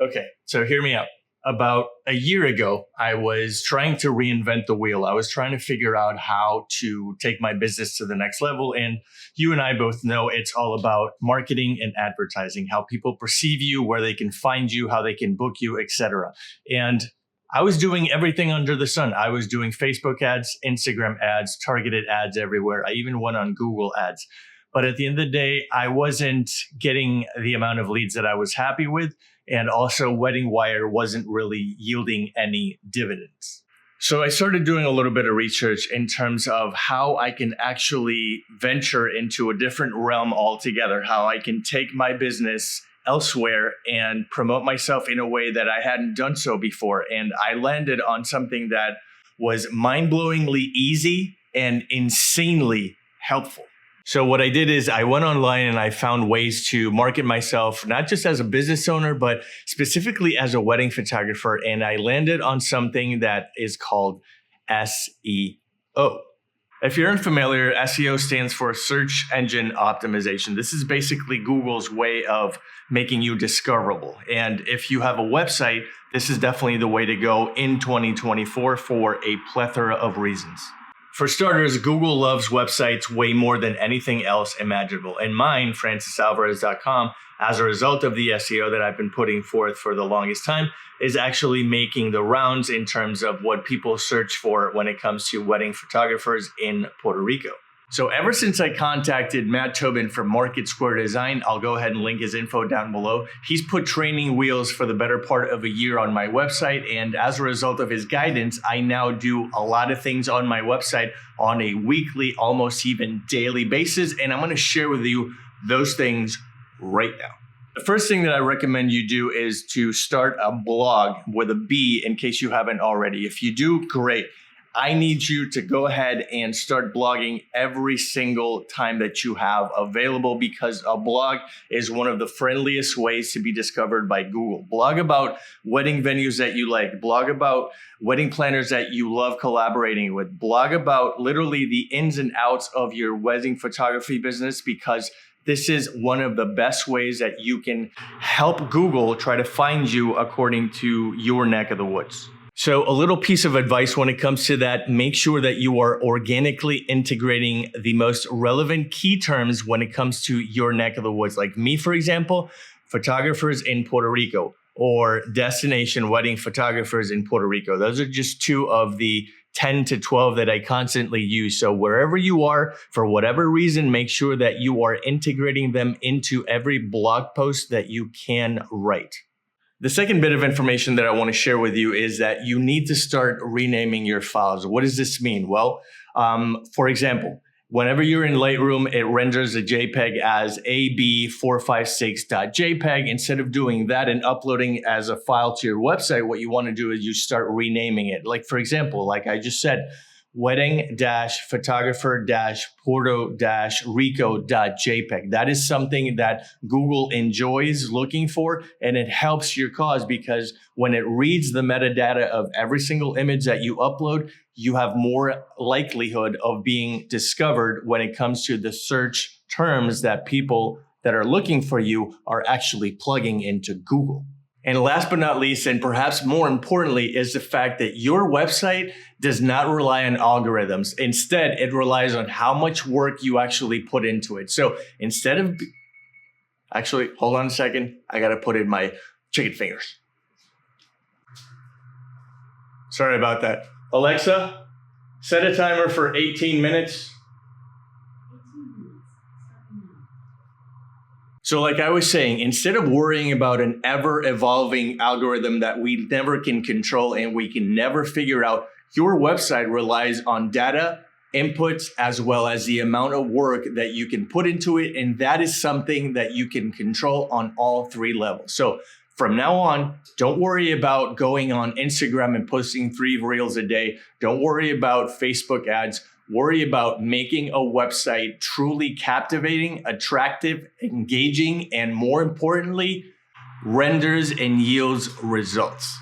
Okay, so hear me out. About a year ago, I was trying to reinvent the wheel. I was trying to figure out how to take my business to the next level. And you and I both know it's all about marketing and advertising, how people perceive you, where they can find you, how they can book you, etc. And I was doing everything under the sun. I was doing Facebook ads, Instagram ads, targeted ads everywhere. I even went on Google ads. But at the end of the day, I wasn't getting the amount of leads that I was happy with. And also Wedding Wire wasn't really yielding any dividends. So I started doing a little bit of research in terms of how I can actually venture into a different realm altogether, how I can take my business elsewhere and promote myself in a way that I hadn't done so before. And I landed on something that was mind-blowingly easy and insanely helpful. So what I did is I went online and I found ways to market myself, not just as a business owner, but specifically as a wedding photographer. And I landed on something that is called SEO. If you're unfamiliar, SEO stands for search engine optimization. This is basically Google's way of making you discoverable. And if you have a website, this is definitely the way to go in 2024 for a plethora of reasons. For starters, Google loves websites way more than anything else imaginable. And mine, francisalvarez.com, as a result of the SEO that I've been putting forth for the longest time, is actually making the rounds in terms of what people search for when it comes to wedding photographers in Puerto Rico. So ever since I contacted Matt Tobin from Market Square Design, I'll go ahead and link his info down below. He's put training wheels for the better part of a year on my website. And as a result of his guidance, I now do a lot of things on my website on a weekly, almost even daily basis. And I'm going to share with you those things right now. The first thing that I recommend you do is to start a blog with a B in case you haven't already. If you do, great. I need you to go ahead and start blogging every single time that you have available, because a blog is one of the friendliest ways to be discovered by Google. Blog about wedding venues that you like. Blog about wedding planners that you love collaborating with. Blog about literally the ins and outs of your wedding photography business, because this is one of the best ways that you can help Google try to find you according to your neck of the woods. So a little piece of advice when it comes to that, make sure that you are organically integrating the most relevant key terms when it comes to your neck of the woods. Like me, for example, photographers in Puerto Rico, or destination wedding photographers in Puerto Rico. Those are just two of the 10 to 12 that I constantly use. So wherever you are, for whatever reason, make sure that you are integrating them into every blog post that you can write. The second bit of information that I want to share with you is that you need to start renaming your files. What does this mean? Well, for example, whenever you're in Lightroom, it renders a JPEG as ab456.jpg. Instead of doing that and uploading as a file to your website, what you want to do is you start renaming it. Like, for example, like I just said, wedding-photographer-puerto-rico.jpg. That is something that Google enjoys looking for, and it helps your cause because when it reads the metadata of every single image that you upload, you have more likelihood of being discovered when it comes to the search terms that people that are looking for you are actually plugging into Google. And last but not least, and perhaps more importantly, is the fact that your website does not rely on algorithms. Instead, it relies on how much work you actually put into it. So instead of, actually, hold on a second. I got to put in my chicken fingers. Sorry about that. Alexa, set a timer for 18 minutes. So like I was saying, instead of worrying about an ever-evolving algorithm that we never can control and we can never figure out, your website relies on data, inputs, as well as the amount of work that you can put into it. And that is something that you can control on all three levels. So from now on, don't worry about going on Instagram and posting 3 reels a day. Don't worry about Facebook ads. Worry about making a website truly captivating, attractive, engaging, and more importantly, renders and yields results.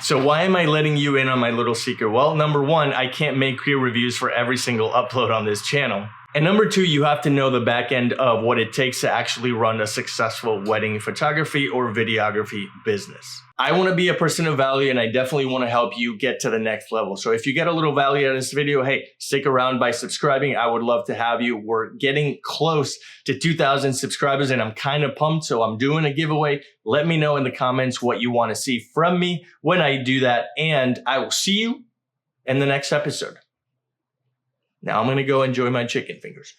So why am I letting you in on my little secret? Well, number one, I can't make clear reviews for every single upload on this channel. And number two, you have to know the back end of what it takes to actually run a successful wedding photography or videography business. I want to be a person of value, and I definitely want to help you get to the next level. So if you get a little value out of this video, hey, stick around by subscribing. I would love to have you. We're getting close to 2,000 subscribers, and I'm kind of pumped. So I'm doing a giveaway. Let me know in the comments what you want to see from me when I do that, and I will see you in the next episode. Now I'm going to go enjoy my chicken fingers.